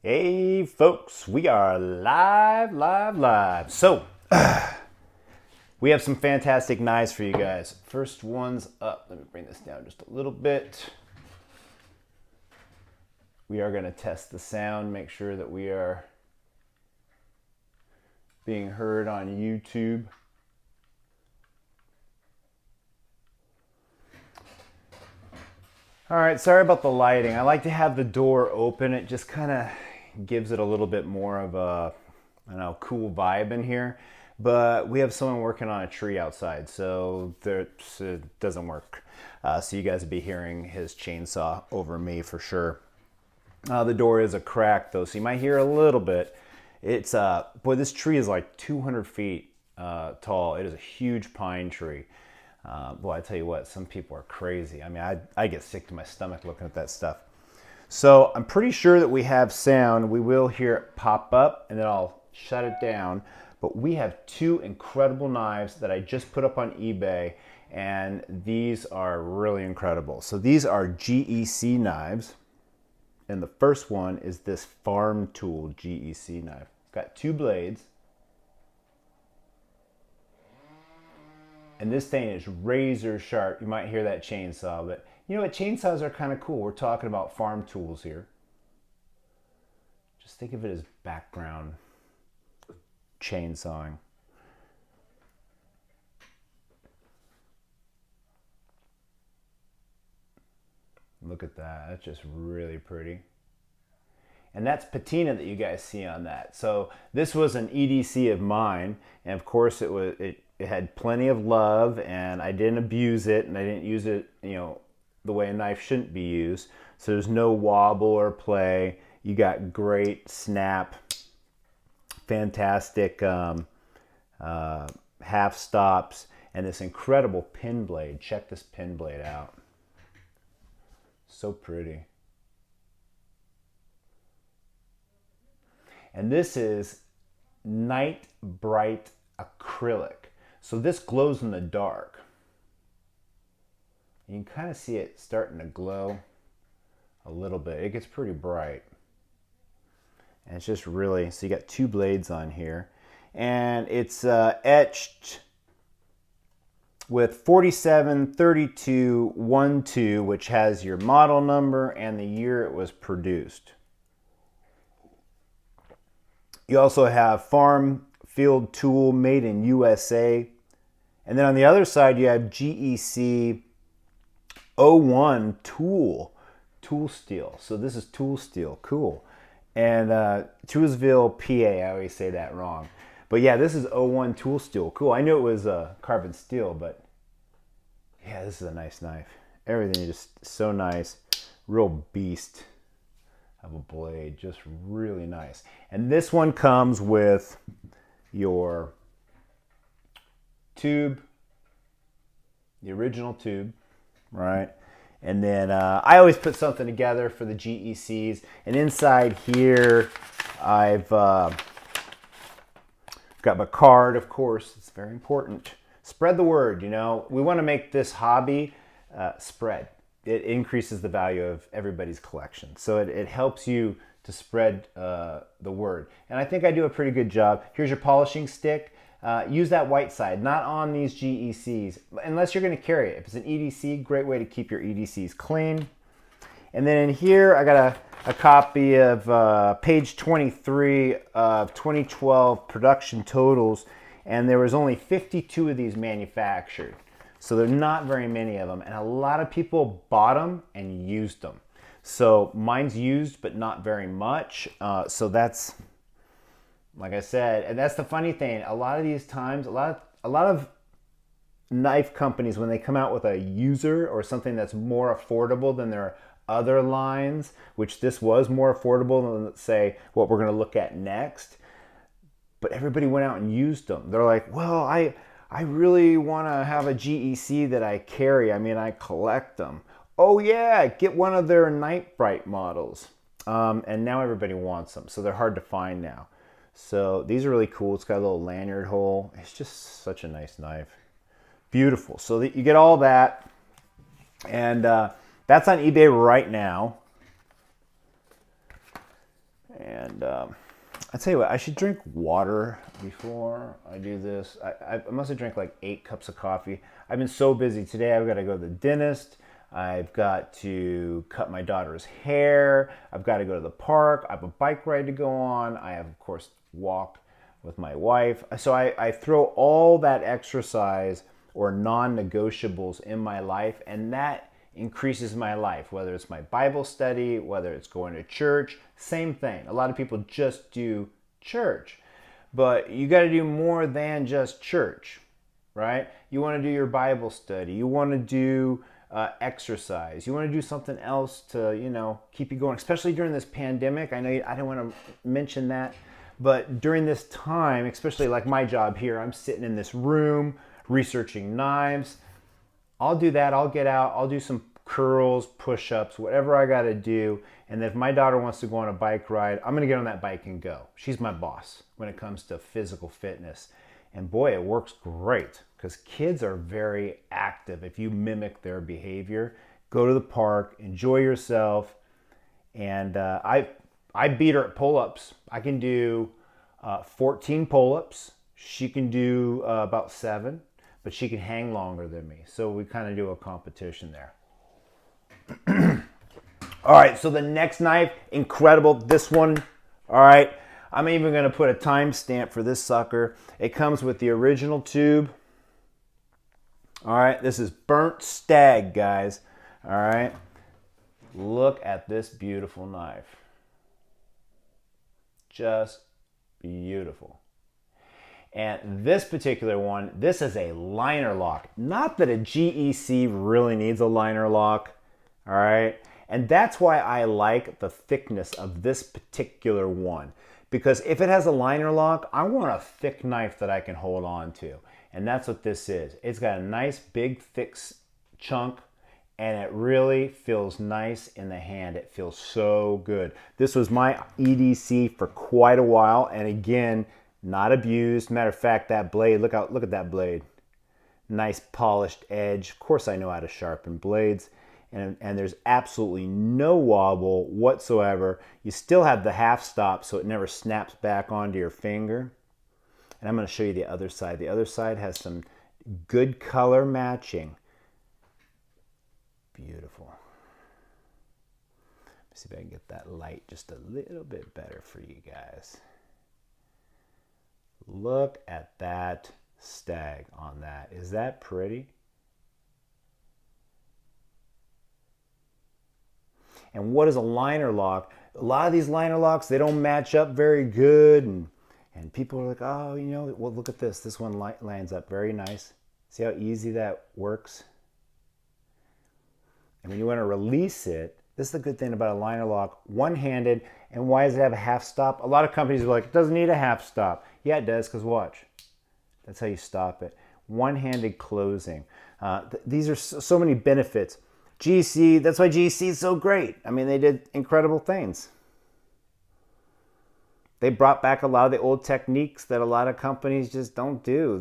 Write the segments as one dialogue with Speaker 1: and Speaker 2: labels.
Speaker 1: Hey folks, we are live. So, we have some fantastic knives for you guys. First one's up. Let me bring this down just a little bit. We are going to test the sound, make sure that we are being heard on YouTube. All right, sorry about the lighting. I like to have the door open. It just kind of gives it a little bit more of a, I don't know, cool vibe in here. But we have someone working on a tree outside, so it doesn't work. So you guys will be hearing his chainsaw over me for sure. The door is a crack though, so you might hear a little bit. It's boy, this tree is like 200 feet tall. It is a huge pine tree. Boy, I tell you what, some people are crazy. I mean, I get sick to my stomach looking at that stuff. So I'm pretty sure that we have sound. We will hear it pop up and then I'll shut it down. But we have two incredible knives that I just put up on eBay, and these are really incredible. So these are GEC knives. And the first one is this Farm Tool GEC knife. It's got two blades. And this thing is razor sharp. You might hear that chainsaw, but you know what? Chainsaws are kind of cool. We're talking about farm tools here. Just think of it as background chainsawing. Look at that. That's just really pretty. And that's patina that you guys see on that. So this was an EDC of mine, and of course it had plenty of love, and I didn't abuse it, and I didn't use it, you know, the way a knife shouldn't be used. So there's no wobble or play. You got great snap, fantastic half stops, and this incredible pin blade. Check this pin blade out. So pretty. And this is Night Bright Acrylic. So this glows in the dark. You can kind of see it starting to glow a little bit. It gets pretty bright. And it's just really, so you got two blades on here. And it's etched with 473212, which has your model number and the year it was produced. You also have Farm Field Tool made in USA. And then on the other side, you have GEC 01 tool steel. So this is tool steel, cool. And Titusville, PA, I always say that wrong. But yeah, this is 01 tool steel, cool. I knew it was carbon steel, but yeah, this is a nice knife. Everything is just so nice, real beast of a blade, just really nice. And this one comes with your tube, the original tube, right? And then I always put something together for the GECs. And inside here, I've got my card, of course. It's very important. Spread the word, you know. We want to make this hobby spread. It increases the value of everybody's collection. So it helps you to spread the word. And I think I do a pretty good job. Here's your polishing stick. Use that white side, not on these GECs, unless you're going to carry it. If it's an EDC, great way to keep your EDCs clean. And then in here, I got a copy of page 23 of 2012 production totals, and there was only 52 of these manufactured. So there are not very many of them, and a lot of people bought them and used them. So mine's used, but not very much. So that's, like I said, and that's the funny thing. A lot of these times, a lot of knife companies, when they come out with a user or something that's more affordable than their other lines, which this was more affordable than, let's say, what we're going to look at next, but everybody went out and used them. They're like, well, I really want to have a GEC that I carry. I mean, I collect them. Oh yeah, get one of their Night Bright models. And now everybody wants them, so they're hard to find now. So these are really cool. It's got a little lanyard hole. It's just such a nice knife. Beautiful. So you get all that, and that's on eBay right now. And I tell you what, I should drink water before I do this. I must have drank like 8 cups of coffee. I've been so busy today. I've got to go to the dentist. I've got to cut my daughter's hair. I've got to go to the park. I have a bike ride to go on. I have, of course, walk with my wife. So I throw all that exercise or non-negotiables in my life, and that increases my life, whether it's my Bible study, whether it's going to church, same thing. A lot of people just do church, but you got to do more than just church, right? You want to do your Bible study. You want to do exercise. You want to do something else to, you know, keep you going, especially during this pandemic. I know I don't want to mention that, but during this time, especially like my job here, I'm sitting in this room researching knives. I'll do that. I'll get out. I'll do some curls, push-ups, whatever I got to do. And if my daughter wants to go on a bike ride, I'm going to get on that bike and go. She's my boss when it comes to physical fitness. And boy, it works great because kids are very active. If you mimic their behavior, go to the park, enjoy yourself. And I beat her at pull-ups. I can do 14 pull-ups. She can do about 7. But she can hang longer than me. So we kind of do a competition there. All right, so the next knife, incredible. This one, all right. I'm even going to put a timestamp for this sucker. It comes with the original tube. All right, this is burnt stag, guys. All right. Look at this beautiful knife. Just beautiful. And this particular one, this is a liner lock. Not that a GEC really needs a liner lock, all right? And that's why I like the thickness of this particular one. Because if it has a liner lock, I want a thick knife that I can hold on to. And that's what this is. It's got a nice, big, thick chunk, and it really feels nice in the hand. It feels so good. This was my EDC for quite a while, and again, not abused. Matter of fact, that blade, look at that blade. Nice polished edge. Of course I know how to sharpen blades. And there's absolutely no wobble whatsoever. You still have the half stop so it never snaps back onto your finger. And I'm going to show you the other side. The other side has some good color matching. Beautiful. Let's see if I can get that light just a little bit better for you guys. Look at that stag on that. Is that pretty? And what is a liner lock? A lot of these liner locks, they don't match up very good. And people are like, oh, you know, well, look at this. This one lines up very nice. See how easy that works? And when you want to release it, this is the good thing about a liner lock, one-handed. And why does it have a half stop? A lot of companies are like, it doesn't need a half stop. Yeah, it does, because watch. That's how you stop it. One-handed closing. These are so many benefits. GEC, that's why GEC is so great. I mean, they did incredible things. They brought back a lot of the old techniques that a lot of companies just don't do.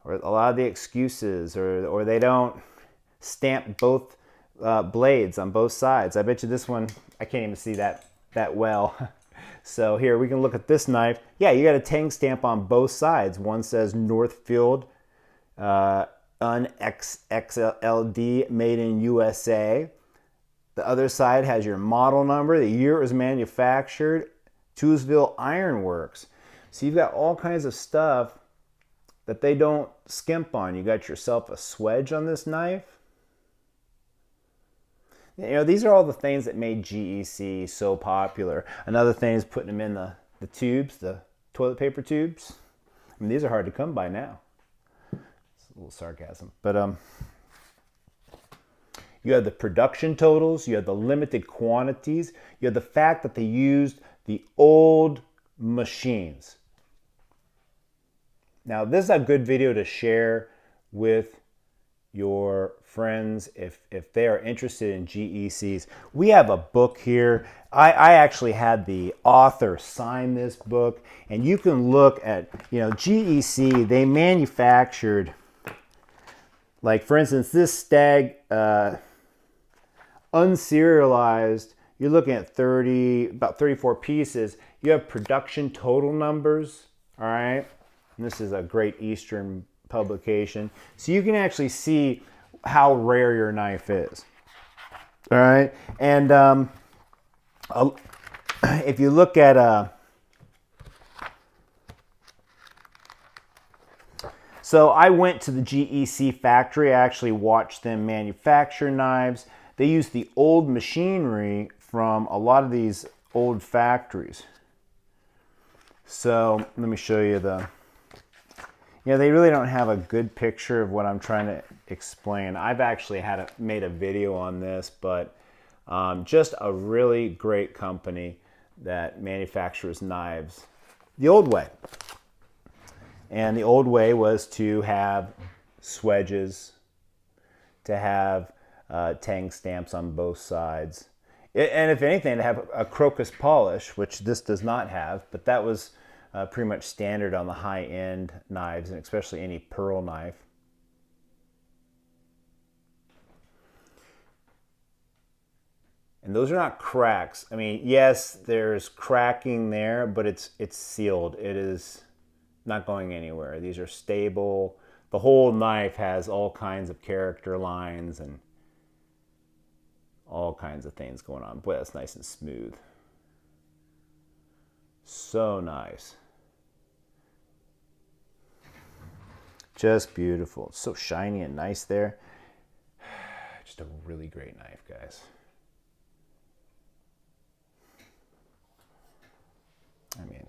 Speaker 1: Or a lot of the excuses, or they don't stamp both blades on both sides. I bet you this one, I can't even see that well. So here we can look at this knife. Yeah, you got a tang stamp on both sides. One says Northfield UNXLD made in USA. The other side has your model number, the year it was manufactured, Titusville Iron Works. So you've got all kinds of stuff that they don't skimp on. You got yourself a swedge on this knife. You know, these are all the things that made GEC so popular. Another thing is putting them in the tubes, the toilet paper tubes. I mean, these are hard to come by now. It's a little sarcasm. But you have the production totals, you have the limited quantities, you have the fact that they used the old machines. Now, this is a good video to share with your friends if they are interested in GECs. We have a book here. I actually had the author sign this book, and you can look at, you know, GEC, they manufactured, like for instance, this Stag unserialized you're looking at about 34 pieces. You have production total numbers, all right? And this is a Great Eastern publication. So you can actually see how rare your knife is, all right? And if you look at... So I went to the GEC factory. I actually watched them manufacture knives. They use the old machinery from a lot of these old factories. So let me show you they really don't have a good picture of what I'm trying to explain. I've actually made a video on this, but just a really great company that manufactures knives the old way. And the old way was to have swedges, to have tang stamps on both sides. And if anything, to have a crocus polish, which this does not have, but that was pretty much standard on the high-end knives, and especially any pearl knife. And those are not cracks. I mean, yes, there's cracking there, but it's sealed. It is not going anywhere. These are stable. The whole knife has all kinds of character lines and all kinds of things going on. Boy, that's nice and smooth. So nice. Just beautiful. It's so shiny and nice there. Just a really great knife, guys. I mean,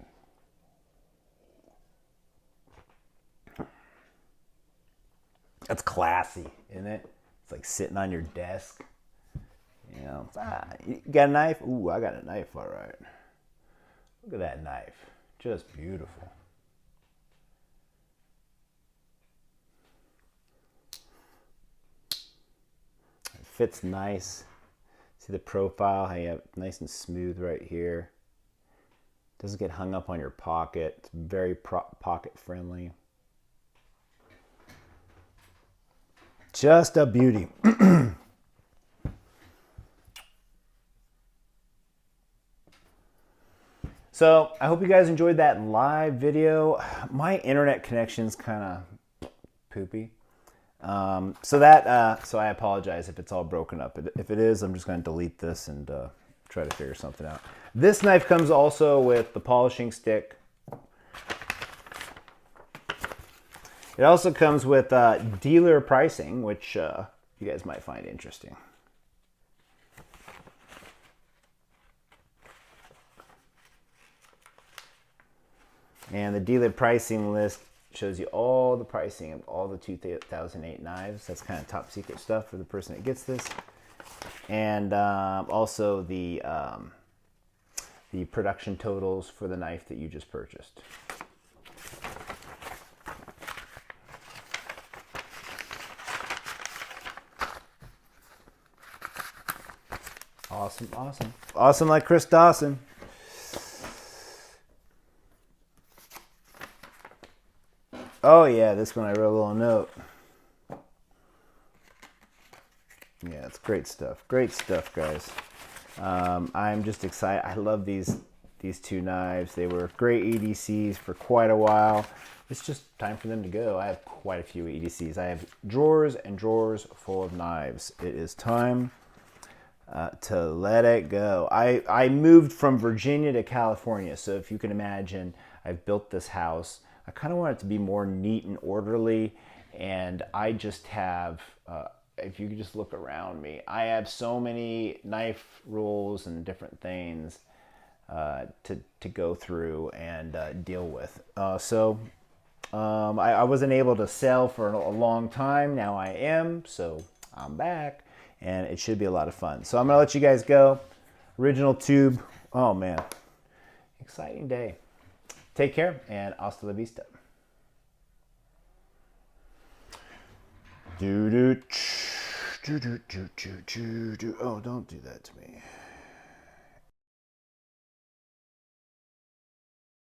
Speaker 1: that's classy, isn't it? It's like sitting on your desk. You know, you got a knife? Ooh, I got a knife, all right. Look at that knife. Just beautiful. It fits nice. See the profile, how you have it nice and smooth right here. Doesn't get hung up on your pocket. It's very pocket friendly. Just a beauty. So I hope you guys enjoyed that live video. My internet connection's kind of poopy. So I apologize if it's all broken up. If it is, I'm just going to delete this and try to figure something out. This knife comes also with the polishing stick. It also comes with dealer pricing, which you guys might find interesting. And the dealer pricing list shows you all the pricing of all the 2008 knives. That's kind of top secret stuff for the person that gets this. And also the production totals for the knife that you just purchased. Awesome, awesome. Awesome like Chris Dawson. Oh yeah, this one I wrote a little note. Yeah, it's great stuff. Great stuff, guys. I'm just excited. I love these two knives. They were great EDCs for quite a while. It's just time for them to go. I have quite a few EDCs. I have drawers and drawers full of knives. It is time to let it go. I moved from Virginia to California, so if you can imagine, I've built this house. I kind of want it to be more neat and orderly, and I just have, if you could just look around me, I have so many knife rolls and different things to go through and deal with. I wasn't able to sell for a long time. Now I am, so I'm back, and it should be a lot of fun. So I'm gonna let you guys go. Original tube. Oh man, exciting day. Take care, and hasta la vista. Oh, don't do that to me.